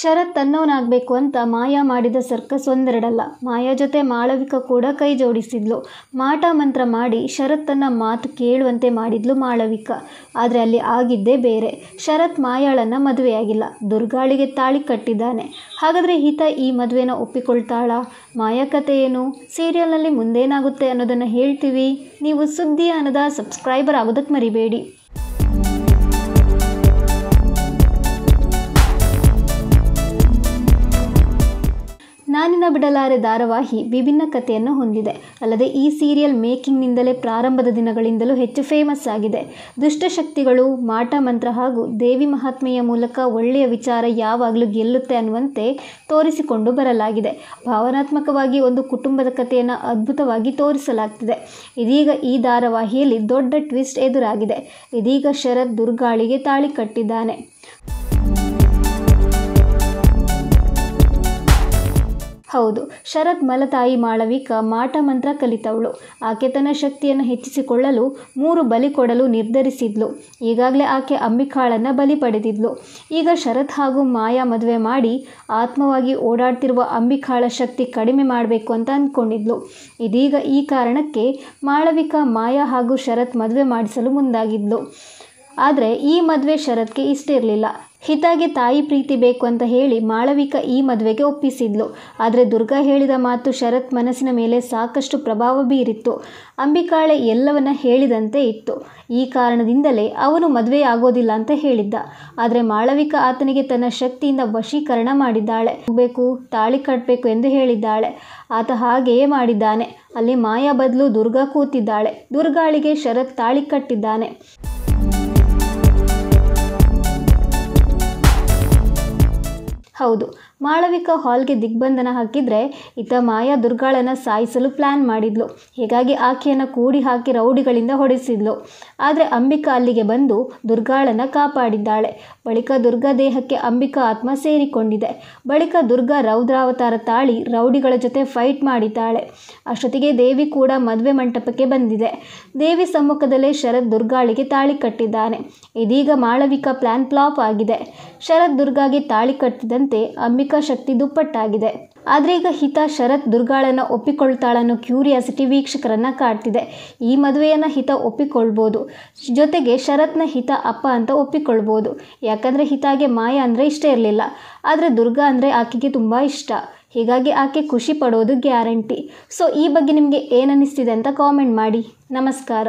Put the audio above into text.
ಶರತ್ ತನ್ನವನಾಗಬೇಕು ಅಂತ ಮಾಯಾ ಮಾಡಿದ ಸರ್ಕಸ್ ಒಂದೆರಡಲ್ಲ. ಮಾಯಾ ಜೊತೆ ಮಾಳವಿಕಾ ಕೂಡ ಕೈ ಜೋಡಿಸಿದ್ಲು. ಮಾಟ ಮಂತ್ರ ಮಾಡಿ ಶರತ್ತನ್ನ ಮಾತು ಕೇಳುವಂತೆ ಮಾಡಿದ್ಲು ಮಾಳವಿಕಾ. ಆದರೆ ಅಲ್ಲಿ ಆಗಿದ್ದೇ ಬೇರೆ. ಶರತ್ ಮಾಯಾಳನ್ನು ಮದುವೆಯಾಗಿಲ್ಲ, ದುರ್ಗಾಳಿಗೆ ತಾಳಿ ಕಟ್ಟಿದ್ದಾನೆ. ಹಾಗಾದರೆ ಹಿತ ಈ ಮದುವೆನ ಒಪ್ಪಿಕೊಳ್ತಾಳಾ? ಮಾಯಾ ಕತೆ ಏನು? ಸೀರಿಯಲ್ನಲ್ಲಿ ಮುಂದೇನಾಗುತ್ತೆ ಅನ್ನೋದನ್ನು ಹೇಳ್ತೀವಿ. ನೀವು ಸುದ್ದಿ ಅನ್ನದ ಸಬ್ಸ್ಕ್ರೈಬರ್ ಆಗೋದಕ್ಕೆ ಮರಿಬೇಡಿ. ನಾನಿನ ಬಿಡಲಾರೆ ಧಾರಾವಾಹಿ ವಿಭಿನ್ನ ಕಥೆಯನ್ನು ಹೊಂದಿದೆ. ಅಲ್ಲದೆ ಈ ಸೀರಿಯಲ್ ಮೇಕಿಂಗ್ನಿಂದಲೇ ಪ್ರಾರಂಭದ ದಿನಗಳಿಂದಲೂ ಹೆಚ್ಚು ಫೇಮಸ್ ಆಗಿದೆ. ದುಷ್ಟಶಕ್ತಿಗಳು, ಮಾಟ ಮಂತ್ರ ಹಾಗೂ ದೇವಿ ಮಹಾತ್ಮೆಯ ಮೂಲಕ ಒಳ್ಳೆಯ ವಿಚಾರ ಯಾವಾಗಲೂ ಗೆಲ್ಲುತ್ತೆ ಅನ್ನುವಂತೆ ತೋರಿಸಿಕೊಂಡು ಬರಲಾಗಿದೆ. ಭಾವನಾತ್ಮಕವಾಗಿ ಒಂದು ಕುಟುಂಬದ ಕಥೆಯನ್ನು ಅದ್ಭುತವಾಗಿ ತೋರಿಸಲಾಗ್ತಿದೆ. ಇದೀಗ ಈ ಧಾರಾವಾಹಿಯಲ್ಲಿ ದೊಡ್ಡ ಟ್ವಿಸ್ಟ್ ಎದುರಾಗಿದೆ. ಇದೀಗ ಶರತ್ ದುರ್ಗಾಳಿಗೆ ತಾಳಿ ಕಟ್ಟಿದ್ದಾನೆ. ಹೌದು, ಶರತ್ ಮಲತಾಯಿ ಮಾಳವಿಕಾ ಮಾಟ ಮಂತ್ರ ಕಲಿತವಳು. ಆಕೆ ತನ್ನ ಶಕ್ತಿಯನ್ನು ಹೆಚ್ಚಿಸಿಕೊಳ್ಳಲು 3 ಬಲಿ ಕೊಡಲು ನಿರ್ಧರಿಸಿದ್ಲು. ಈಗಾಗಲೇ ಆಕೆ ಅಂಬಿಕಾಳನ್ನು ಬಲಿ ಪಡೆದಿದ್ಲು. ಈಗ ಶರತ್ ಹಾಗೂ ಮಾಯಾ ಮದುವೆ ಮಾಡಿ ಆತ್ಮವಾಗಿ ಓಡಾಡ್ತಿರುವ ಅಂಬಿಕಾಳ ಶಕ್ತಿ ಕಡಿಮೆ ಮಾಡಬೇಕು ಅಂತ ಅಂದ್ಕೊಂಡಿದ್ಲು. ಇದೀಗ ಈ ಕಾರಣಕ್ಕೆ ಮಾಳವಿಕಾ ಮಾಯಾ ಹಾಗೂ ಶರತ್ ಮದುವೆ ಮಾಡಿಸಲು ಮುಂದಾಗಿದ್ಲು. ಆದರೆ ಈ ಮದುವೆ ಶರತ್ಗೆ ಇಷ್ಟ ಇರಲಿಲ್ಲ. ಹಿತಾಗೆ ತಾಯಿ ಪ್ರೀತಿ ಬೇಕು ಅಂತ ಹೇಳಿ ಮಾಳವಿಕಾ ಈ ಮದುವೆಗೆ ಒಪ್ಪಿಸಿದ್ಲು. ಆದರೆ ದುರ್ಗಾ ಹೇಳಿದ ಮಾತು ಶರತ್ ಮನಸ್ಸಿನ ಮೇಲೆ ಸಾಕಷ್ಟು ಪ್ರಭಾವ ಬೀರಿತ್ತು. ಅಂಬಿಕಾಳೆ ಎಲ್ಲವನ್ನ ಹೇಳಿದಂತೆ ಇತ್ತು. ಈ ಕಾರಣದಿಂದಲೇ ಅವನು ಮದುವೆ ಆಗೋದಿಲ್ಲ ಅಂತ ಹೇಳಿದ್ದ. ಆದರೆ ಮಾಳವಿಕಾ ಆತನಿಗೆ ತನ್ನ ಶಕ್ತಿಯಿಂದ ವಶೀಕರಣ ಮಾಡಿದ್ದಾಳೆ. ಬೇಕು, ತಾಳಿ ಕಟ್ಟಬೇಕು ಎಂದು ಹೇಳಿದ್ದಾಳೆ. ಆತ ಹಾಗೆಯೇ ಮಾಡಿದ್ದಾನೆ. ಅಲ್ಲಿ ಮಾಯಾ ಬದಲು ದುರ್ಗಾ ಕೂತಿದ್ದಾಳೆ. ದುರ್ಗಾಳಿಗೆ ಶರತ್ ತಾಳಿ ಕಟ್ಟಿದ್ದಾನೆ. ಹೌದು, ಮಾಳವಿಕಾ ಹಾಲ್ಗೆ ದಿಗ್ಬಂಧನ ಹಾಕಿದರೆ ಈತ ಮಾಯಾ ದುರ್ಗಾಳನ್ನು ಸಾಯಿಸಲು ಪ್ಲ್ಯಾನ್ ಮಾಡಿದ್ಲು. ಹೀಗಾಗಿ ಆಕೆಯನ್ನು ಕೂಡಿ ಹಾಕಿ ರೌಡಿಗಳಿಂದ ಹೊಡೆಸಿದ್ಲು. ಆದರೆ ಅಂಬಿಕಾ ಅಲ್ಲಿಗೆ ಬಂದು ದುರ್ಗಾಳನ್ನು ಕಾಪಾಡಿದ್ದಾಳೆ. ಬಳಿಕ ದುರ್ಗಾ ದೇಹಕ್ಕೆ ಅಂಬಿಕಾ ಆತ್ಮ ಸೇರಿಕೊಂಡಿದೆ. ಬಳಿಕ ದುರ್ಗಾ ರೌದ್ರಾವತಾರ ತಾಳಿ ರೌಡಿಗಳ ಜೊತೆ ಫೈಟ್ ಮಾಡಿದ್ದಾಳೆ. ಅಷ್ಟೊತ್ತಿಗೆ ದೇವಿ ಕೂಡ ಮದುವೆ ಮಂಟಪಕ್ಕೆ ಬಂದಿದೆ. ದೇವಿ ಸಮ್ಮುಖದಲ್ಲೇ ಶರತ್ ದುರ್ಗಾಳಿಗೆ ತಾಳಿ ಕಟ್ಟಿದ್ದಾನೆ. ಇದೀಗ ಮಾಳವಿಕಾ ಪ್ಲ್ಯಾನ್ ಫ್ಲಾಪ್ ಆಗಿದೆ. ಶರತ್ ದುರ್ಗಾಗೆ ತಾಳಿ ಕಟ್ಟಿದಂತೆ ಅಂಬಿಕಾ ಶಕ್ತಿ ದುಪ್ಪಟ್ಟಾಗಿದೆ. ಆದರೆ ಈಗ ಹಿತ ಶರತ್ ದುರ್ಗಾಳನ್ನು ಒಪ್ಪಿಕೊಳ್ತಾಳನ್ನೋ ಕ್ಯೂರಿಯಾಸಿಟಿ ವೀಕ್ಷಕರನ್ನ ಕಾಡ್ತಿದೆ. ಈ ಮದುವೆಯನ್ನು ಹಿತ ಒಪ್ಪಿಕೊಳ್ಬೋದು. ಜೊತೆಗೆ ಶರತ್ನ ಹಿತ ಅಪ್ಪ ಅಂತ ಒಪ್ಪಿಕೊಳ್ಬೋದು. ಯಾಕಂದರೆ ಹಿತಾಗೆ ಮಾಯಾ ಅಂದರೆ ಇಷ್ಟ ಇರಲಿಲ್ಲ. ಆದರೆ ದುರ್ಗಾ ಅಂದರೆ ಆಕೆಗೆ ತುಂಬ ಇಷ್ಟ. ಹೀಗಾಗಿ ಆಕೆ ಖುಷಿ ಪಡೋದು ಗ್ಯಾರಂಟಿ. ಸೊ ಈ ಬಗ್ಗೆ ನಿಮಗೆ ಏನನ್ನಿಸ್ತಿದೆ ಅಂತ ಕಾಮೆಂಟ್ ಮಾಡಿ. ನಮಸ್ಕಾರ.